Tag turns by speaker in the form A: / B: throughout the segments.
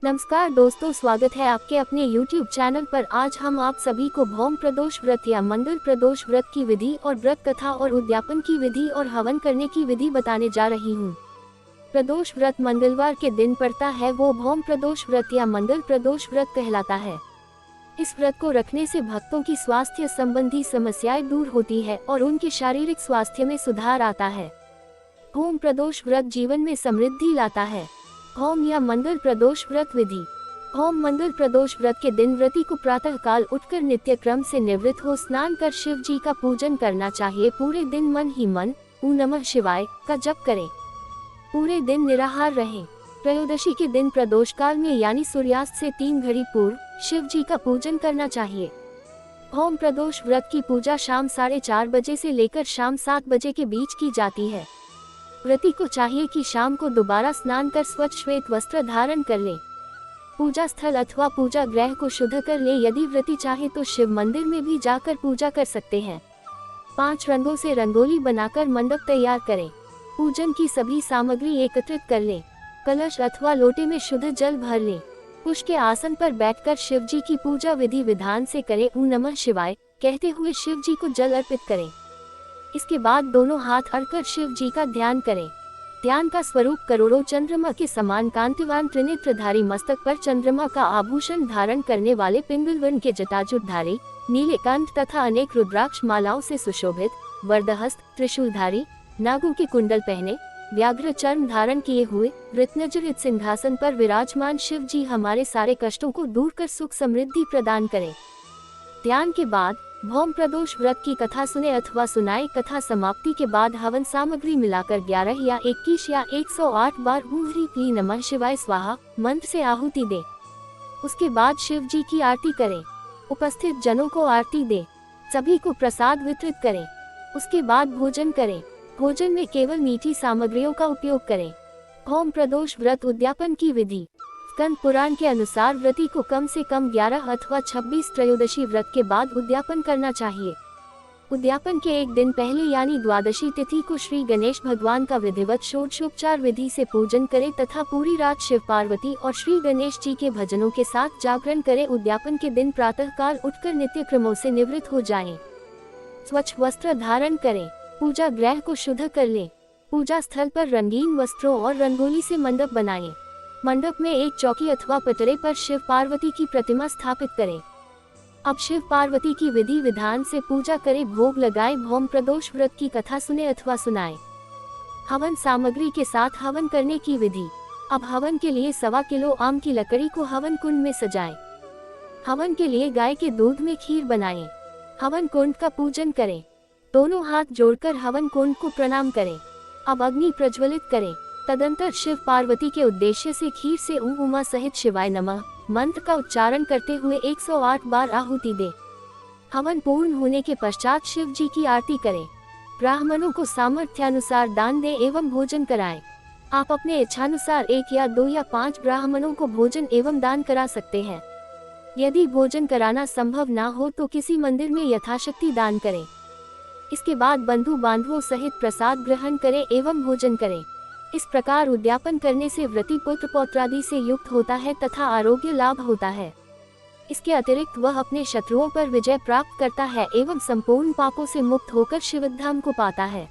A: नमस्कार दोस्तों, स्वागत है आपके अपने YouTube चैनल पर। आज हम आप सभी को भौम प्रदोष व्रत या मंगल प्रदोष व्रत की विधि और व्रत कथा और उद्यापन की विधि और हवन करने की विधि बताने जा रही हूँ। प्रदोष व्रत मंगलवार के दिन पड़ता है, वो भौम प्रदोष व्रत या मंगल प्रदोष व्रत कहलाता है। इस व्रत को रखने से भक्तों की स्वास्थ्य संबंधी समस्याएं दूर होती है और उनके शारीरिक स्वास्थ्य में सुधार आता है। भौम प्रदोष व्रत जीवन में समृद्धि लाता है। भौम या मंगल प्रदोष व्रत विधि। भौम मंगल प्रदोष व्रत के दिन व्रती को प्रातः काल उठकर नित्य क्रम से निवृत्त हो स्नान कर शिव जी का पूजन करना चाहिए। पूरे दिन मन ही मन ऊ नमः शिवाय का जप करें। पूरे दिन निराहार रहें। त्रयोदशी के दिन प्रदोष काल में यानी सूर्यास्त से 3 घड़ी पूर्व शिव जी का पूजन करना चाहिए। भौम प्रदोष व्रत की पूजा शाम 4:30 बजे से लेकर शाम 7 बजे के बीच की जाती है। व्रती को चाहिए कि शाम को दोबारा स्नान कर स्वच्छ श्वेत वस्त्र धारण कर ले। पूजा स्थल अथवा पूजा गृह को शुद्ध कर ले। यदि व्रती चाहे तो शिव मंदिर में भी जाकर पूजा कर सकते हैं। 5 रंगों से रंगोली बनाकर मंडप तैयार करें। पूजन की सभी सामग्री एकत्रित कर ले। कलश अथवा लोटे में शुद्ध जल भर ले। कुश के आसन पर बैठकर शिव जी की पूजा विधि विधान से करें। ऊ नमः शिवाय कहते हुए शिव जी को जल अर्पित करें। इसके बाद दोनों हाथ अड़कर शिव जी का ध्यान करें। ध्यान का स्वरूप करोड़ों चंद्रमा के समान कांतिवान त्रिनेत्रधारी, मस्तक पर चंद्रमा का आभूषण धारण करने वाले, पिंगल वर्ण के जटाजुधारी, नीले कंठ तथा अनेक रुद्राक्ष मालाओं से सुशोभित, वरदहस्त, त्रिशूलधारी, नागों के कुंडल पहने, व्याघ्र चर्म धारण किए हुए, रत्नजड़ित सिंहासन पर विराजमान शिव जी हमारे सारे कष्टों को दूर कर सुख समृद्धि प्रदान करें। ध्यान के बाद भौम प्रदोष व्रत की कथा सुने अथवा सुनाए। कथा समाप्ति के बाद हवन सामग्री मिलाकर 11 या 21 या 108 बार ॐ ह्रीं क्लीं नमः शिवाय स्वाहा मंत्र से आहुति दे। उसके बाद शिव जी की आरती करें। उपस्थित जनों को आरती दे। सभी को प्रसाद वितरित करें। उसके बाद भोजन करें। भोजन में केवल मीठी सामग्रियों का उपयोग करें। भौम प्रदोष व्रत उद्यापन की विधि। स्कंद पुराण के अनुसार व्रती को कम से कम 11 अथवा 26 त्रयोदशी व्रत के बाद उद्यापन करना चाहिए। उद्यापन के एक दिन पहले यानी द्वादशी तिथि को श्री गणेश भगवान का विधिवत षोडशोपचार विधि से पूजन करें तथा पूरी रात शिव पार्वती और श्री गणेश जी के भजनों के साथ जागरण करें। उद्यापन के दिन प्रातः काल उठकर नित्य क्रमों से निवृत्त हो जाएं। स्वच्छ वस्त्र धारण करें। पूजा गृह को शुद्ध कर लें। पूजा स्थल पर रंगीन वस्त्रों और रंगोली से मंडप बनाएं। मंडप में एक चौकी अथवा पटरे पर शिव पार्वती की प्रतिमा स्थापित करें। अब शिव पार्वती की विधि विधान से पूजा करें, भोग लगाएं। भौम प्रदोष व्रत की कथा सुने अथवा सुनाएं। हवन सामग्री के साथ हवन करने की विधि। अब हवन के लिए 1.25 किलो आम की लकड़ी को हवन कुंड में सजाएं। हवन के लिए गाय के दूध में खीर बनाएं। हवन कुंड का पूजन करें। दोनों हाथ जोड़कर हवन कुंड को प्रणाम करें। अब अग्नि प्रज्वलित करें। तदंतर शिव पार्वती के उद्देश्य से खीर से ॐ उमा सहित शिवाय नमः मंत्र का उच्चारण करते हुए 108 बार आहुति दे। हवन पूर्ण होने के पश्चात शिव जी की आरती करें। ब्राह्मणों को सामर्थ्यानुसार दान दे एवं भोजन कराएं। आप अपने इच्छानुसार 1 या 2 या 5 ब्राह्मणों को भोजन एवं दान करा सकते हैं। यदि भोजन कराना संभव ना हो तो किसी मंदिर में यथाशक्ति दान करें। इसके बाद बंधु बांधवों सहित प्रसाद ग्रहण करें एवं भोजन करें। इस प्रकार उद्यापन करने से व्रती पुत्र पौत्रादि से युक्त होता है तथा आरोग्य लाभ होता है। इसके अतिरिक्त वह अपने शत्रुओं पर विजय प्राप्त करता है एवं संपूर्ण पापों से मुक्त होकर शिवधाम को पाता है।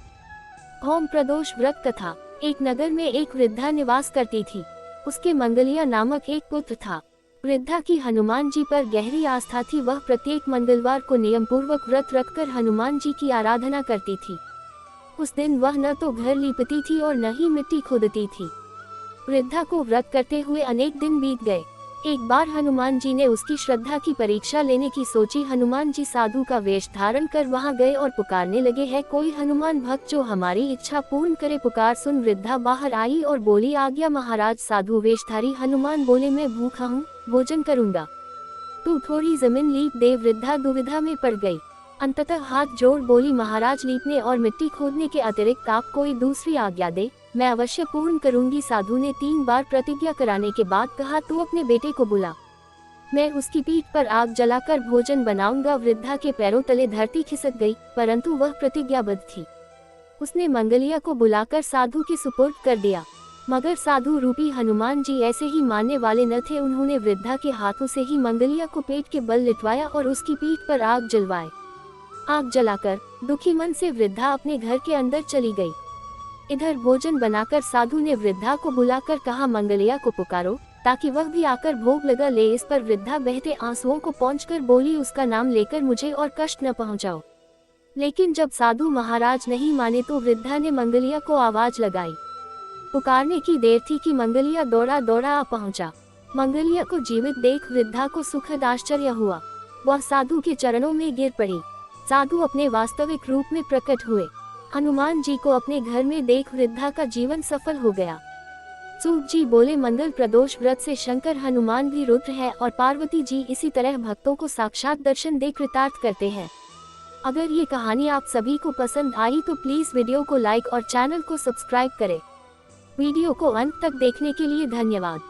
A: भौम प्रदोष व्रत कथा। एक नगर में एक वृद्धा निवास करती थी। उसके मंगलिया नामक एक पुत्र था। वृद्धा की हनुमान जी पर गहरी आस्था थी। वह प्रत्येक मंगलवार को नियम पूर्वक व्रत रखकर हनुमान जी की आराधना करती थी। उस दिन वह न तो घर लीपती थी और न ही मिट्टी खोदती थी। वृद्धा को व्रत करते हुए अनेक दिन बीत गए। एक बार हनुमान जी ने उसकी श्रद्धा की परीक्षा लेने की सोची। हनुमान जी साधु का वेश धारण कर वहां गए और पुकारने लगे, है कोई हनुमान भक्त जो हमारी इच्छा पूर्ण करे। पुकार सुन वृद्धा बाहर आई और बोली, आज्ञा महाराज। साधु वेशधारी हनुमान बोले, मैं भूखा हूँ, भोजन करूँगा, तू थोड़ी जमीन लीप दे। वृद्धा दुविधा में पड़ गई। अंततः हाथ जोड़ बोली, महाराज लीपने और मिट्टी खोदने के अतिरिक्त आप कोई दूसरी आज्ञा दे, मैं अवश्य पूर्ण करूंगी। साधु ने 3 बार प्रतिज्ञा कराने के बाद कहा, तू अपने बेटे को बुला, मैं उसकी पीठ पर आग जलाकर भोजन बनाऊंगा। वृद्धा के पैरों तले धरती खिसक गई, परंतु वह प्रतिज्ञाबद्ध थी। उसने मंगलिया को बुलाकर साधु के सुपुर्द कर दिया। मगर साधु रूपी हनुमान जी ऐसे ही मानने वाले न थे। उन्होंने वृद्धा के हाथों से ही मंगलिया को पेट के बल लिटवाया और उसकी पीठ पर आग जलवाए। आग जलाकर दुखी मन से वृद्धा अपने घर के अंदर चली गई। इधर भोजन बनाकर साधु ने वृद्धा को बुलाकर कहा, मंगलिया को पुकारो ताकि वह भी आकर भोग लगा ले। इस पर वृद्धा बहते आंसुओं को पोंछकर बोली, उसका नाम लेकर मुझे और कष्ट न पहुंचाओ। लेकिन जब साधु महाराज नहीं माने तो वृद्धा ने मंगलिया को आवाज लगाई। पुकारने की देर थी कि मंगलिया दौड़ा दौड़ा आ पहुंचा। मंगलिया को जीवित देख वृद्धा को सुखद आश्चर्य हुआ। वह साधु के चरणों में गिर पड़ी। साधु अपने वास्तविक रूप में प्रकट हुए। हनुमान जी को अपने घर में देख वृद्धा का जीवन सफल हो गया। सूत जी बोले, मंगल प्रदोष व्रत से शंकर हनुमान भी रुद्र है और पार्वती जी इसी तरह भक्तों को साक्षात दर्शन दे कृतार्थ करते हैं। अगर ये कहानी आप सभी को पसंद आई तो प्लीज वीडियो को लाइक और चैनल को सब्सक्राइब करें। वीडियो को अंत तक देखने के लिए धन्यवाद।